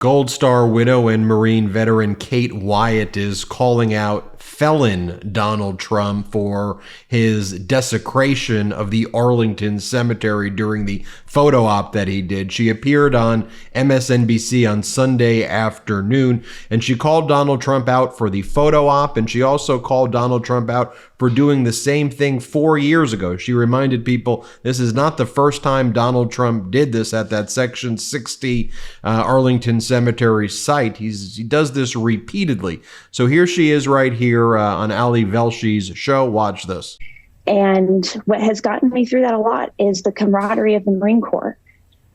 Gold Star widow and Marine veteran Kate Wyatt is calling out felon Donald Trump for his desecration of the Arlington Cemetery during the photo op that he did. She appeared on MSNBC on Sunday afternoon, and she called Donald Trump out for the photo op, and she also called Donald Trump out for doing the same thing 4 years ago. She reminded people this is not the first time Donald Trump did this at that Section 60 Arlington Cemetery site. He does this repeatedly. So here she is right here on Ali Velsh's show. Watch this. And what has gotten me through that a lot is the camaraderie of the Marine Corps.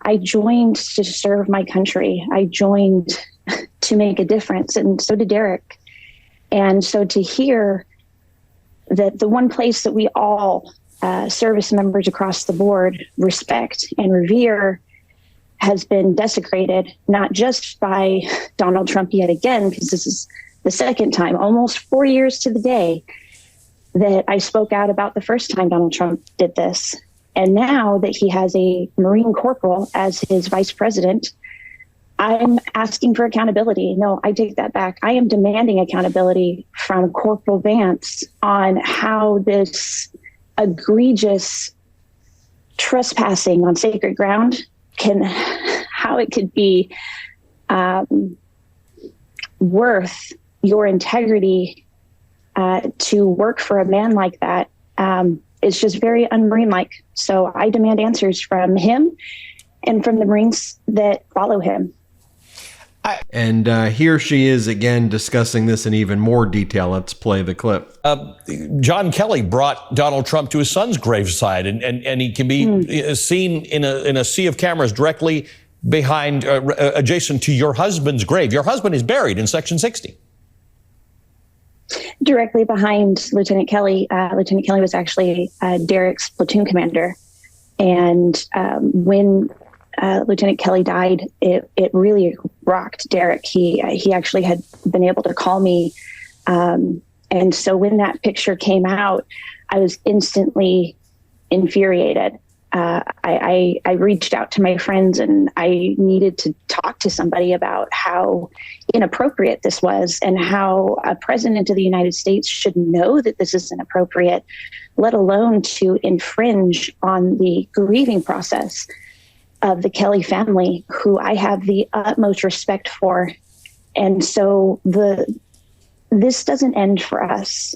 I joined to serve my country. I joined to make a difference, and so did Derek. And so to hear that the one place that we all service members across the board respect and revere has been desecrated, not just by Donald Trump yet again, because this is the second time, almost 4 years to the day, that I spoke out about the first time Donald Trump did this. And now that he has a Marine corporal as his vice president, I'm asking for accountability. No, I take that back. I am demanding accountability from Corporal Vance on how this egregious trespassing on sacred ground how it could be worth your integrity to work for a man like that. It's just very un-Marine-like. So I demand answers from him and from the Marines that follow him. And here she is again discussing this in even more detail. Let's play the clip. John Kelly brought Donald Trump to his son's graveside, and he can be seen in a sea of cameras directly behind, adjacent to your husband's grave. Your husband is buried in Section 60. Directly behind Lieutenant Kelly. Lieutenant Kelly was actually Derek's platoon commander. And when Lieutenant Kelly died, it really rocked Derek. He actually had been able to call me. And so when that picture came out, I was instantly infuriated. I reached out to my friends, and I needed to talk to somebody about how inappropriate this was and how a president of the United States should know that this is inappropriate, let alone to infringe on the grieving process of the Kelly family, who I have the utmost respect for. And so this doesn't end for us.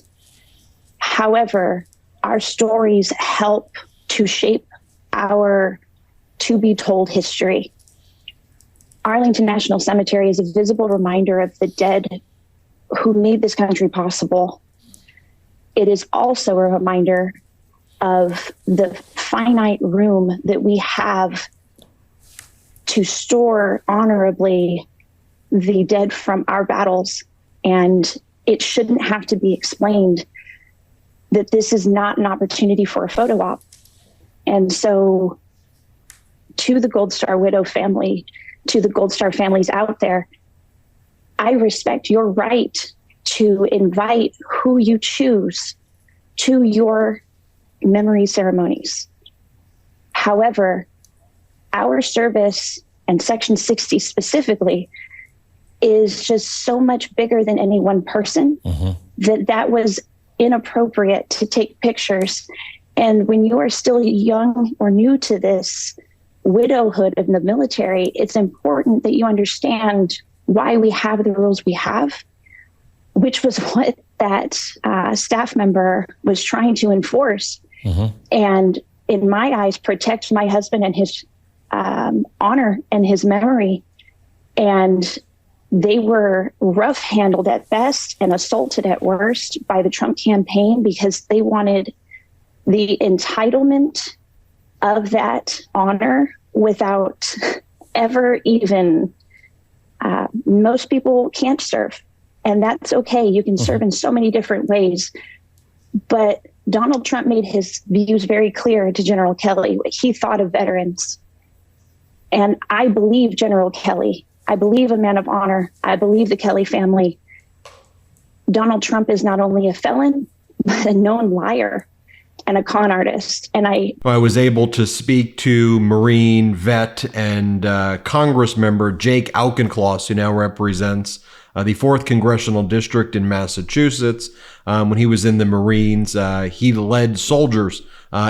However, our stories help to shape our to-be-told history. Arlington National Cemetery is a visible reminder of the dead who made this country possible. It is also a reminder of the finite room that we have to store honorably the dead from our battles. And it shouldn't have to be explained that this is not an opportunity for a photo op. And so to the Gold Star widow family, to the Gold Star families out there, I respect your right to invite who you choose to your memory ceremonies. However, our service, and Section 60 specifically, is just so much bigger than any one person that was inappropriate to take pictures. And when you are still young or new to this widowhood of the military, it's important that you understand why we have the rules we have, which was what that staff member was trying to enforce. And in my eyes, protect my husband and his honor and his memory. And they were rough handled at best and assaulted at worst by the Trump campaign because they wanted the entitlement of that honor without ever even, most people can't serve, and that's okay. You can serve in so many different ways, but Donald Trump made his views very clear to General Kelly, what he thought of veterans. And I believe General Kelly. I believe a man of honor. I believe the Kelly family. Donald Trump is not only a felon, but a known liar. and a con artist. And I was able to speak to Marine vet and Congress member Jake Auchincloss, who now represents the 4th Congressional District in Massachusetts. When he was in the Marines, he led soldiers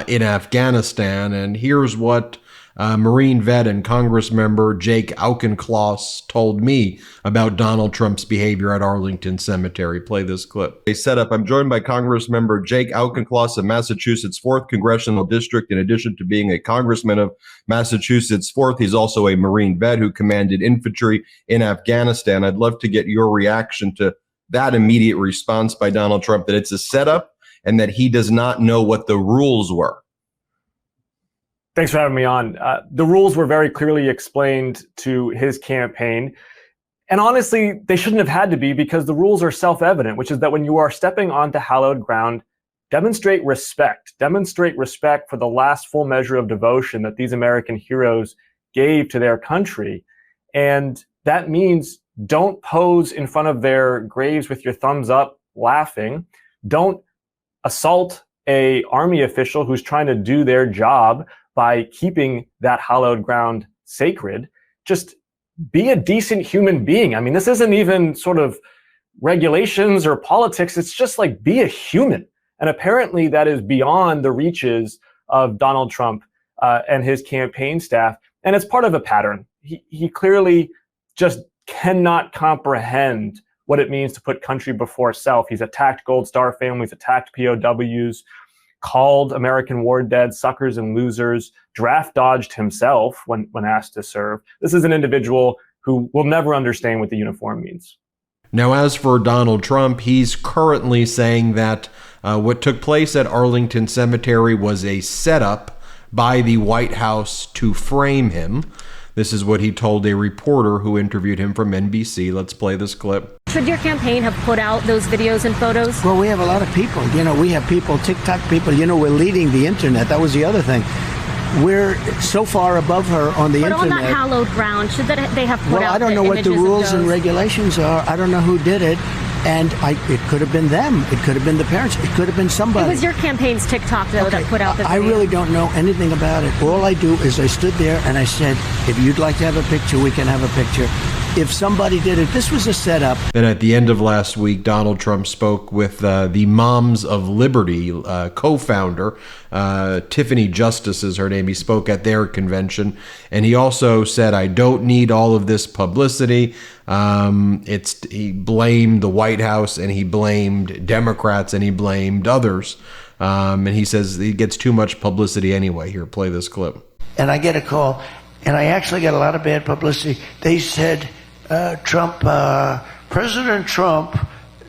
in Afghanistan. And here's what Marine vet and Congress member Jake Auchincloss told me about Donald Trump's behavior at Arlington Cemetery. Play this clip. A setup. I'm joined by Congress member Jake Auchincloss of Massachusetts 4th Congressional District. In addition to being a congressman of Massachusetts 4th, he's also a Marine vet who commanded infantry in Afghanistan. I'd love to get your reaction to that immediate response by Donald Trump, that it's a setup and that he does not know what the rules were. Thanks for having me on. The rules were very clearly explained to his campaign. And honestly, they shouldn't have had to be, because the rules are self-evident, which is that when you are stepping onto hallowed ground, demonstrate respect. Demonstrate respect for the last full measure of devotion that these American heroes gave to their country. And that means don't pose in front of their graves with your thumbs up laughing. Don't assault an army official who's trying to do their job by keeping that hallowed ground sacred. Just be a decent human being. I mean, this isn't even sort of regulations or politics. It's just like, be a human. And apparently that is beyond the reaches of Donald Trump and his campaign staff. And it's part of a pattern. He clearly just cannot comprehend what it means to put country before self. He's attacked Gold Star families, attacked POWs, called American war dead suckers and losers, draft dodged himself when asked to serve. This is an individual who will never understand what the uniform means. Now, as for Donald Trump, he's currently saying that what took place at Arlington Cemetery was a setup by the White House to frame him. This is what he told a reporter who interviewed him from NBC. Let's play this clip. Should your campaign have put out those videos and photos? Well, we have a lot of people. You know, we have people, TikTok people. You know, we're leading the internet. That was the other thing. We're so far above her on the internet. But on that hallowed ground, should they have put out? Well, I don't know what the rules and regulations are. I don't know who did it. And it could have been them. It could have been the parents. It could have been somebody. It was your campaign's TikTok, though, that put out the video. I really don't know anything about it. All I do is I stood there and I said, if you'd like to have a picture, we can have a picture. If somebody did it, this was a setup. Then at the end of last week, Donald Trump spoke with the Moms of Liberty co-founder, Tiffany Justice is her name. He spoke at their convention. And he also said, I don't need all of this publicity. He blamed the White House, and he blamed Democrats, and he blamed others. And he says he gets too much publicity anyway. Here, play this clip. And I get a call, and I actually get a lot of bad publicity. They said, President Trump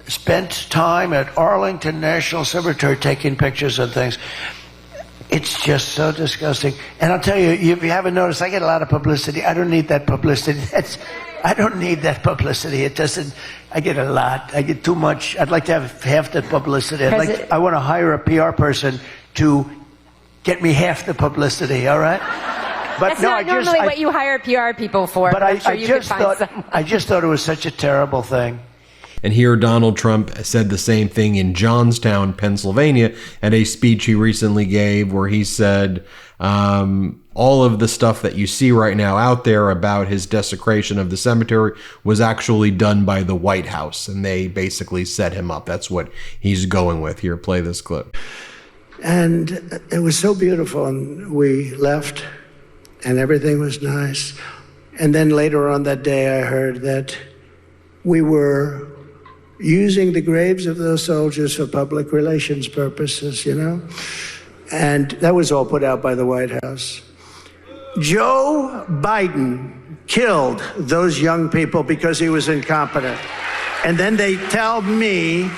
spent time at Arlington National Cemetery taking pictures and things. It's just so disgusting. And I'll tell you, if you haven't noticed, I get a lot of publicity. I don't need that publicity. I don't need that publicity. It doesn't. I get a lot. I get too much. I'd like to have half the publicity. I want to hire a PR person to get me half the publicity. All right. But that's not normally what you hire PR people for. But I'm sure you could find someone. I just thought it was such a terrible thing. And here Donald Trump said the same thing in Johnstown, Pennsylvania, at a speech he recently gave where he said all of the stuff that you see right now out there about his desecration of the cemetery was actually done by the White House, and they basically set him up. That's what he's going with. Here, play this clip. And it was so beautiful, and we left, and everything was nice. And then later on that day, I heard that we were using the graves of those soldiers for public relations purposes, you know? And that was all put out by the White House. Joe Biden killed those young people because he was incompetent. And then they tell me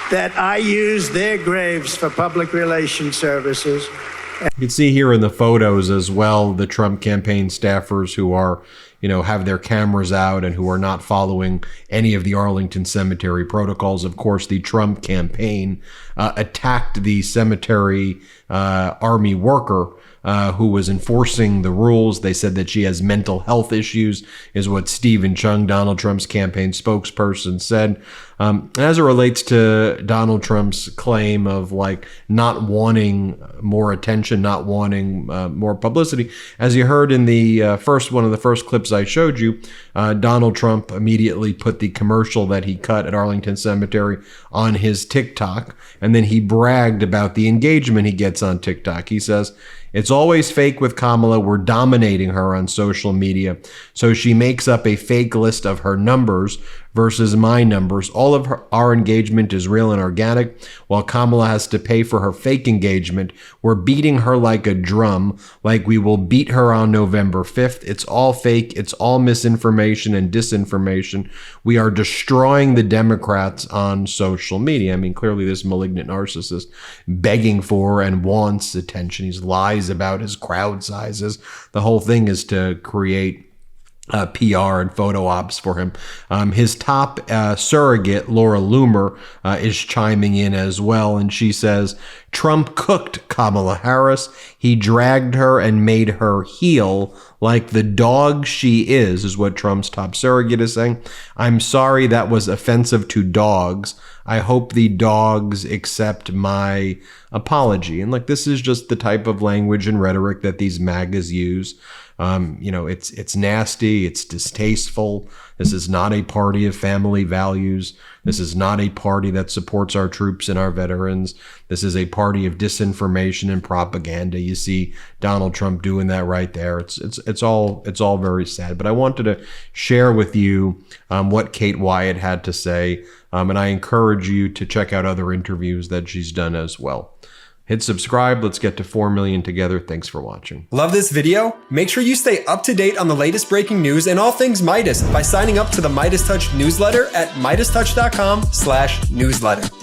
that I used their graves for public relations services. You can see here in the photos as well the Trump campaign staffers who are, have their cameras out and who are not following any of the Arlington Cemetery protocols. Of course, the Trump campaign attacked the cemetery Army worker who was enforcing the rules. They said that she has mental health issues, is what Stephen Chung, Donald Trump's campaign spokesperson, said. As it relates to Donald Trump's claim of like not wanting more attention, not wanting more publicity, as you heard in the one of the first clips I showed you, Donald Trump immediately put the commercial that he cut at Arlington Cemetery on his TikTok, and then he bragged about the engagement he gets on TikTok. He says, "It's always fake with Kamala. We're dominating her on social media. So she makes up a fake list of her numbers versus my numbers. All of our engagement is real and organic, while Kamala has to pay for her fake engagement. We're beating her like a drum, like we will beat her on November 5th. It's all fake. It's all misinformation and disinformation. We are destroying the Democrats on social media." I mean, clearly this malignant narcissist begging for and wants attention. He lies about his crowd sizes. The whole thing is to create PR and photo ops for him. His top surrogate, Laura Loomer, is chiming in as well, and she says, "Trump cooked Kamala Harris. He dragged her and made her heel like the dog she is what Trump's top surrogate is saying. "I'm sorry that was offensive to dogs. I hope the dogs accept my apology." And like, this is just the type of language and rhetoric that these MAGAs use. It's nasty. It's distasteful. This is not a party of family values. This is not a party that supports our troops and our veterans. This is a party of disinformation and propaganda. You see Donald Trump doing that right there. It's all very sad. But I wanted to share with you what Kate Wyatt had to say, and I encourage you to check out other interviews that she's done as well. Hit subscribe. Let's get to 4 million together. Thanks for watching. Love this video? Make sure you stay up to date on the latest breaking news and all things Meidas by signing up to the MeidasTouch newsletter at MeidasTouch.com/newsletter.